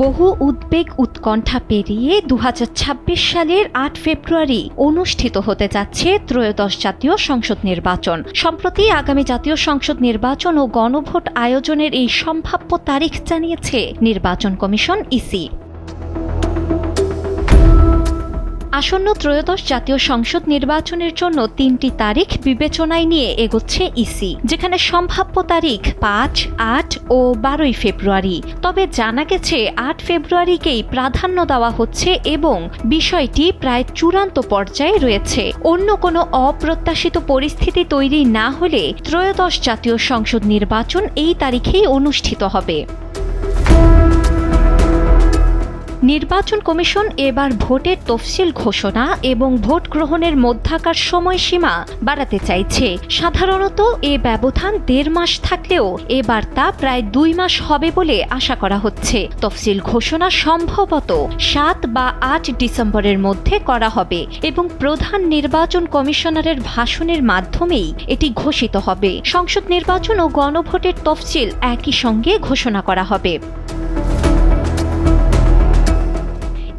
বহু উদ্বেগ উৎকণ্ঠা পেরিয়ে ২০২৬ সালের ৮ ফেব্রুয়ারি অনুষ্ঠিত হতে যাচ্ছে ত্রয়োদশ জাতীয় সংসদ নির্বাচন। সম্প্রতি আগামী জাতীয় সংসদ নির্বাচন ও গণভোট আয়োজনের এই সম্ভাব্য তারিখ জানিয়েছে নির্বাচন কমিশন ইসি। আসন্ন ত্রয়োদশ জাতীয় সংসদ নির্বাচনের জন্য ৩টি তারিখ বিবেচনায় নিয়ে এগোচ্ছে ইসি, যেখানে সম্ভাব্য তারিখ ৫, ৮ ও ১২ ফেব্রুয়ারি। তবে জানা গেছে ৮ ফেব্রুয়ারিকেই প্রাধান্য দেওয়া হচ্ছে এবং বিষয়টি প্রায় চূড়ান্ত পর্যায়ে রয়েছে। অন্য কোনো অপ্রত্যাশিত পরিস্থিতি তৈরি না হলে ত্রয়োদশ জাতীয় সংসদ নির্বাচন এই তারিখেই অনুষ্ঠিত হবে। নির্বাচন কমিশন এবার ভোটের তফসিল ঘোষণা এবং ভোট গ্রহণের মধ্যাকার সময়সীমা বাড়াতে চাইছে। সাধারণত এ ব্যবধান ১.৫ মাস থাকলেও এবার তা প্রায় ২ মাস হবে বলে আশা করা হচ্ছে। তফসিল ঘোষণা সম্ভবত ৭ বা ৮ ডিসেম্বরের মধ্যে করা হবে এবং প্রধান নির্বাচন কমিশনারের ভাষণের মাধ্যমেই এটি ঘোষিত হবে। সংসদ নির্বাচন ও গণভোটের তফসিল একই সঙ্গে ঘোষণা করা হবে।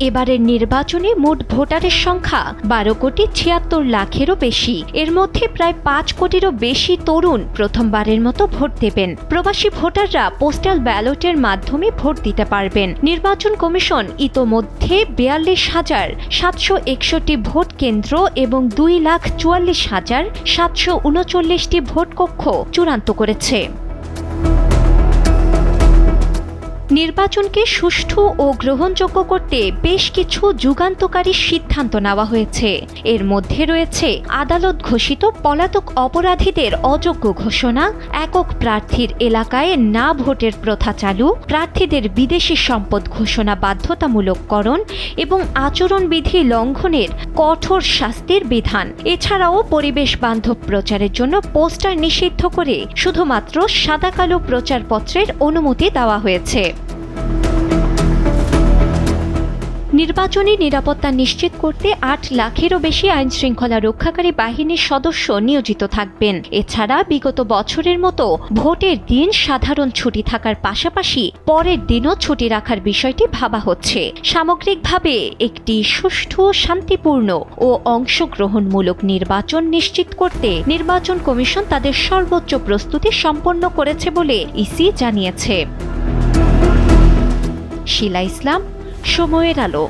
এবারের নির্বাচনে মোট ভোটারের সংখ্যা ১২,৭৬,০০,০০০-এরও বেশি। এর মধ্যে প্রায় ৫ কোটিরও বেশি তরুণ প্রথমবারের মতো ভোট দেবেন। প্রবাসী ভোটাররা পোস্টাল ব্যালটের মাধ্যমে ভোট দিতে পারবেন। নির্বাচন কমিশন ইতোমধ্যে ৪২,৭৬১টি ভোট কেন্দ্র এবং ২,৪৪,৭৩৯টি ভোট কক্ষ চূড়ান্ত করেছে। নির্বাচনকে সুষ্ঠু ও গ্রহণযোগ্য করতে বেশ কিছু যুগান্তকারী সিদ্ধান্ত নেওয়া হয়েছে। এর মধ্যে রয়েছে আদালত ঘোষিত পলাতক অপরাধীদের অযোগ্য ঘোষণা, একক প্রার্থীর এলাকায় না ভোটের প্রথা চালু, প্রার্থীদের বিদেশি সম্পদ ঘোষণা বাধ্যতামূলককরণ এবং আচরণবিধি লঙ্ঘনের কঠোর শাস্তির বিধান। এছাড়াও পরিবেশ বান্ধব প্রচারের জন্য পোস্টার নিষিদ্ধ করে শুধুমাত্র সাদা-কালো প্রচারপত্রের অনুমতি দেওয়া হয়েছে। নির্বাচনী নিরাপত্তা নিশ্চিত করতে ৮ লাখেরও বেশি আইনশৃঙ্খলা রক্ষাকারী বাহিনীর সদস্য নিয়োজিত থাকবেন। এছাড়া বিগত বছরের মতো ভোটের দিন সাধারণ ছুটি থাকার পাশাপাশি পরের দিনও ছুটি রাখার বিষয়টি ভাবা হচ্ছে। সামগ্রিকভাবে একটি সুষ্ঠু, শান্তিপূর্ণ ও অংশগ্রহণমূলক নির্বাচন নিশ্চিত করতে নির্বাচন কমিশন তাদের সর্বোচ্চ প্রস্তুতি সম্পন্ন করেছে বলে ইসি জানিয়েছে। শিলা ইসলাম, সময়ের আলো।